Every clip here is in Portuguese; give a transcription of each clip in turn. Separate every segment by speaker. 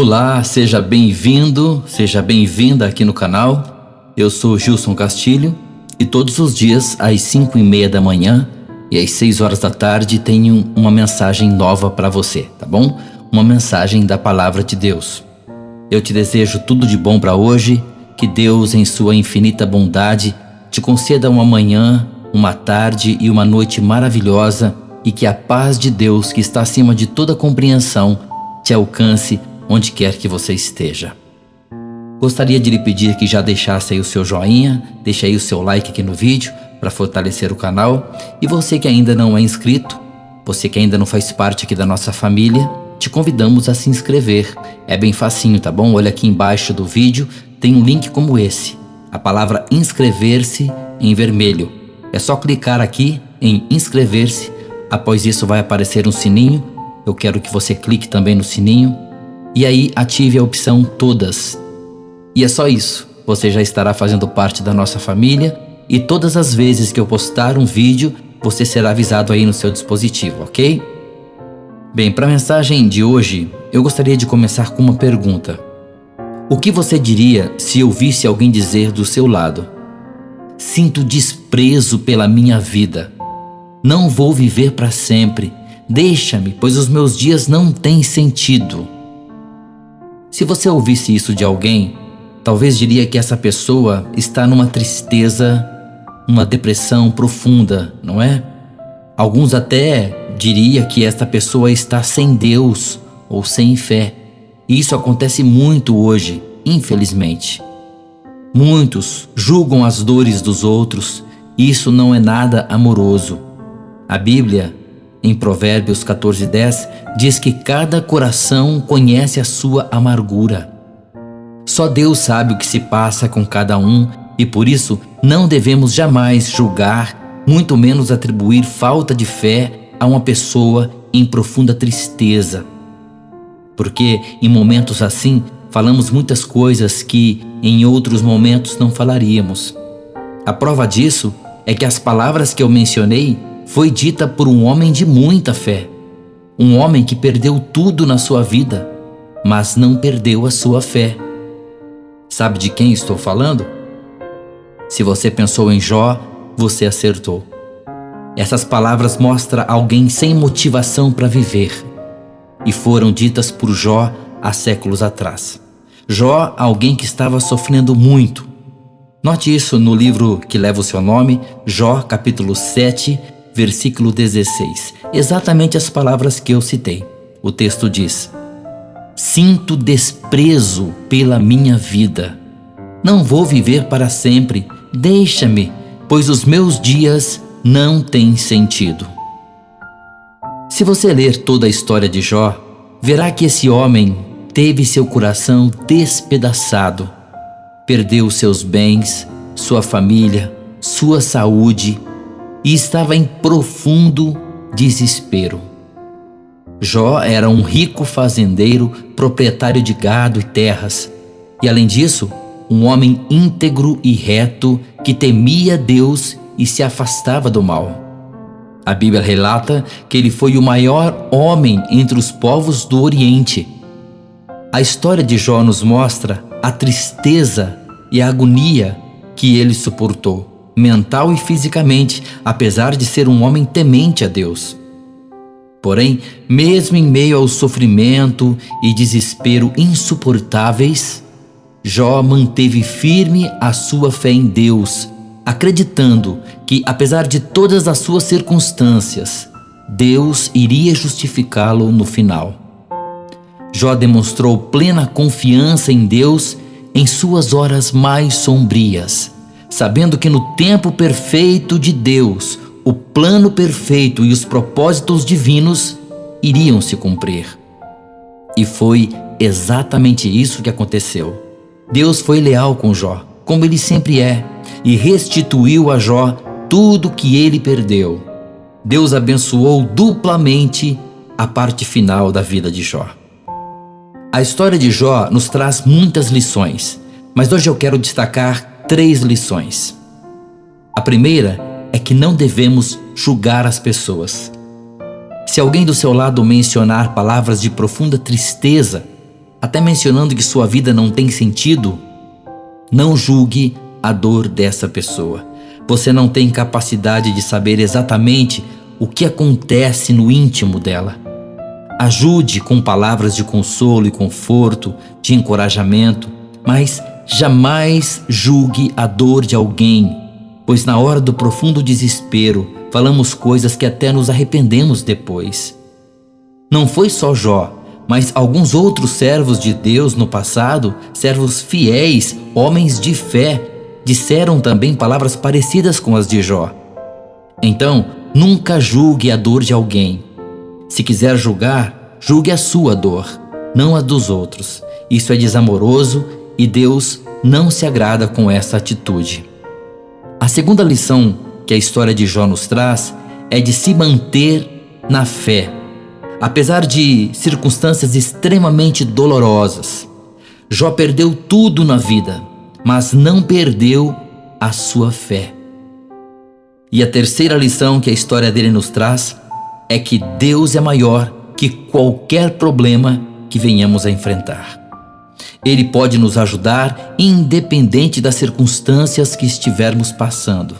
Speaker 1: Olá, seja bem-vindo, seja bem-vinda aqui no canal. Eu sou Gilson Castilho e todos os dias às 5:30 da manhã e às 6 horas da tarde tenho uma mensagem nova para você, tá bom? Uma mensagem da Palavra de Deus. Eu te desejo tudo de bom para hoje, que Deus em sua infinita bondade te conceda uma manhã, uma tarde e uma noite maravilhosa e que a paz de Deus, que está acima de toda compreensão, te alcance onde quer que você esteja. Gostaria de lhe pedir que já deixasse aí o seu joinha, deixe aí o seu like aqui no vídeo para fortalecer o canal. E você que ainda não é inscrito, você que ainda não faz parte aqui da nossa família, te convidamos a se inscrever. É bem facinho, tá bom? Olha aqui embaixo do vídeo, tem um link como esse. A palavra inscrever-se em vermelho. É só clicar aqui em inscrever-se. Após isso vai aparecer um sininho. Eu quero que você clique também no sininho. E aí ative a opção todas. E é só isso. Você já estará fazendo parte da nossa família. E todas as vezes que eu postar um vídeo, você será avisado aí no seu dispositivo, ok? Bem, para a mensagem de hoje, eu gostaria de começar com uma pergunta. O que você diria se ouvisse alguém dizer do seu lado: sinto desprezo pela minha vida. Não vou viver para sempre. Deixa-me, pois os meus dias não têm sentido. Se você ouvisse isso de alguém, talvez diria que essa pessoa está numa tristeza, uma depressão profunda, não é? Alguns até diria que esta pessoa está sem Deus ou sem fé. E isso acontece muito hoje, infelizmente. Muitos julgam as dores dos outros, e isso não é nada amoroso. A Bíblia, em Provérbios 14:10, diz que cada coração conhece a sua amargura. Só Deus sabe o que se passa com cada um e por isso não devemos jamais julgar, muito menos atribuir falta de fé a uma pessoa em profunda tristeza. Porque em momentos assim falamos muitas coisas que em outros momentos não falaríamos. A prova disso é que as palavras que eu mencionei foi dita por um homem de muita fé. Um homem que perdeu tudo na sua vida, mas não perdeu a sua fé. Sabe de quem estou falando? Se você pensou em Jó, você acertou. Essas palavras mostram alguém sem motivação para viver e foram ditas por Jó há séculos atrás. Jó, alguém que estava sofrendo muito. Note isso no livro que leva o seu nome, Jó, capítulo 7, versículo 16. Exatamente as palavras que eu citei. O texto diz: sinto desprezo pela minha vida. Não vou viver para sempre. Deixa-me, pois os meus dias não têm sentido. Se você ler toda a história de Jó, verá que esse homem teve seu coração despedaçado. Perdeu seus bens, sua família, sua saúde e estava em profundo desespero. Jó era um rico fazendeiro, proprietário de gado e terras, e além disso, um homem íntegro e reto que temia Deus e se afastava do mal. A Bíblia relata que ele foi o maior homem entre os povos do Oriente. A história de Jó nos mostra a tristeza e a agonia que ele suportou, mental e fisicamente, apesar de ser um homem temente a Deus. Porém, mesmo em meio ao sofrimento e desespero insuportáveis, Jó manteve firme a sua fé em Deus, acreditando que, apesar de todas as suas circunstâncias, Deus iria justificá-lo no final. Jó demonstrou plena confiança em Deus em suas horas mais sombrias, sabendo que no tempo perfeito de Deus, o plano perfeito e os propósitos divinos iriam se cumprir. E foi exatamente isso que aconteceu. Deus foi leal com Jó, como ele sempre é, e restituiu a Jó tudo que ele perdeu. Deus abençoou duplamente a parte final da vida de Jó. A história de Jó nos traz muitas lições, mas hoje eu quero destacar 3 lições. A primeira é que não devemos julgar as pessoas. Se alguém do seu lado mencionar palavras de profunda tristeza, até mencionando que sua vida não tem sentido, não julgue a dor dessa pessoa. Você não tem capacidade de saber exatamente o que acontece no íntimo dela. Ajude com palavras de consolo e conforto, de encorajamento, mas jamais julgue a dor de alguém, pois na hora do profundo desespero, falamos coisas que até nos arrependemos depois. Não foi só Jó, mas alguns outros servos de Deus no passado, servos fiéis, homens de fé, disseram também palavras parecidas com as de Jó. Então, nunca julgue a dor de alguém. Se quiser julgar, julgue a sua dor, não a dos outros. Isso é desamoroso e Deus não se agrada com essa atitude. A segunda lição que a história de Jó nos traz é de se manter na fé. Apesar de circunstâncias extremamente dolorosas, Jó perdeu tudo na vida, mas não perdeu a sua fé. E a terceira lição que a história dele nos traz é que Deus é maior que qualquer problema que venhamos a enfrentar. Ele pode nos ajudar independente das circunstâncias que estivermos passando.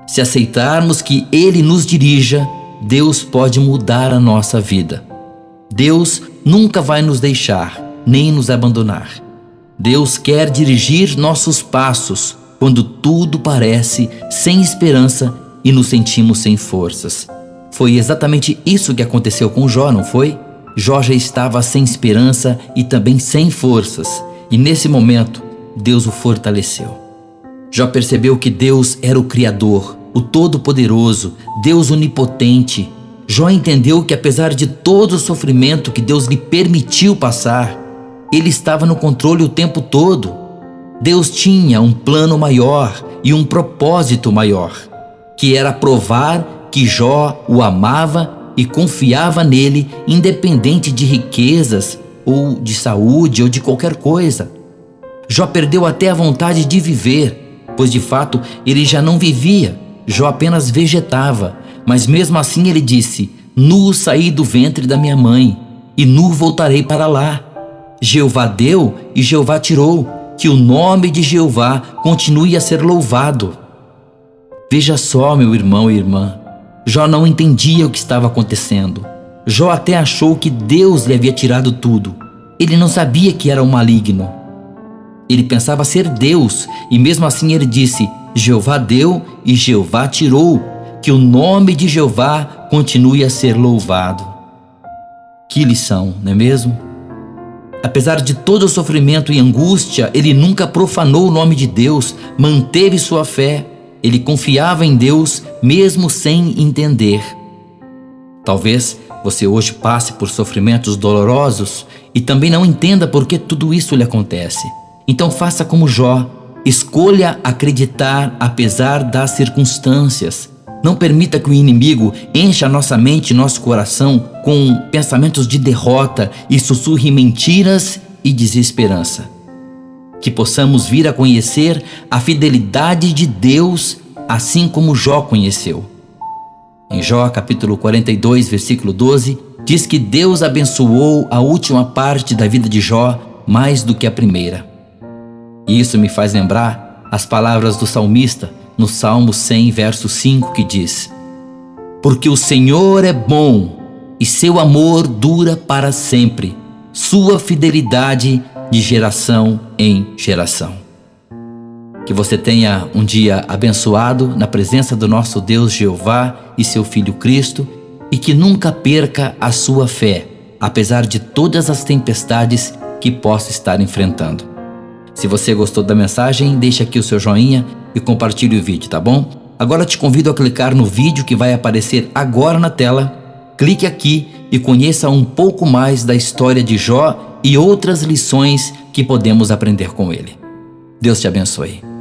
Speaker 1: Se aceitarmos que Ele nos dirija, Deus pode mudar a nossa vida. Deus nunca vai nos deixar, nem nos abandonar. Deus quer dirigir nossos passos quando tudo parece sem esperança e nos sentimos sem forças. Foi exatamente isso que aconteceu com Jó, não foi? Jó já estava sem esperança e também sem forças, e nesse momento Deus o fortaleceu. Jó percebeu que Deus era o Criador, o Todo-Poderoso, Deus onipotente. Jó entendeu que apesar de todo o sofrimento que Deus lhe permitiu passar, Ele estava no controle o tempo todo. Deus tinha um plano maior e um propósito maior, que era provar que Jó o amava e confiava nele, independente de riquezas, ou de saúde, ou de qualquer coisa. Jó perdeu até a vontade de viver, pois de fato ele já não vivia. Jó apenas vegetava, mas mesmo assim ele disse: nu saí do ventre da minha mãe, e nu voltarei para lá. Jeová deu e Jeová tirou, que o nome de Jeová continue a ser louvado. Veja só, meu irmão e irmã, Jó não entendia o que estava acontecendo. Jó até achou que Deus lhe havia tirado tudo. Ele não sabia que era um maligno. Ele pensava ser Deus, e mesmo assim ele disse: Jeová deu e Jeová tirou, que o nome de Jeová continue a ser louvado. Que lição, não é mesmo? Apesar de todo o sofrimento e angústia, ele nunca profanou o nome de Deus, manteve sua fé. Ele confiava em Deus mesmo sem entender. Talvez você hoje passe por sofrimentos dolorosos e também não entenda por que tudo isso lhe acontece. Então faça como Jó, escolha acreditar apesar das circunstâncias. Não permita que o inimigo encha nossa mente e nosso coração com pensamentos de derrota e sussurre mentiras e desesperança. Que possamos vir a conhecer a fidelidade de Deus, assim como Jó conheceu. Em Jó capítulo 42, versículo 12, diz que Deus abençoou a última parte da vida de Jó mais do que a primeira. E isso me faz lembrar as palavras do salmista no Salmo 100, verso 5, que diz: porque o Senhor é bom e seu amor dura para sempre, sua fidelidade de geração em geração. Que você tenha um dia abençoado na presença do nosso Deus Jeová e seu Filho Cristo, e que nunca perca a sua fé, apesar de todas as tempestades que possa estar enfrentando. Se você gostou da mensagem, deixe aqui o seu joinha e compartilhe o vídeo, tá bom? Agora te convido a clicar no vídeo que vai aparecer agora na tela. Clique aqui e conheça um pouco mais da história de Jó e outras lições que podemos aprender com ele. Deus te abençoe.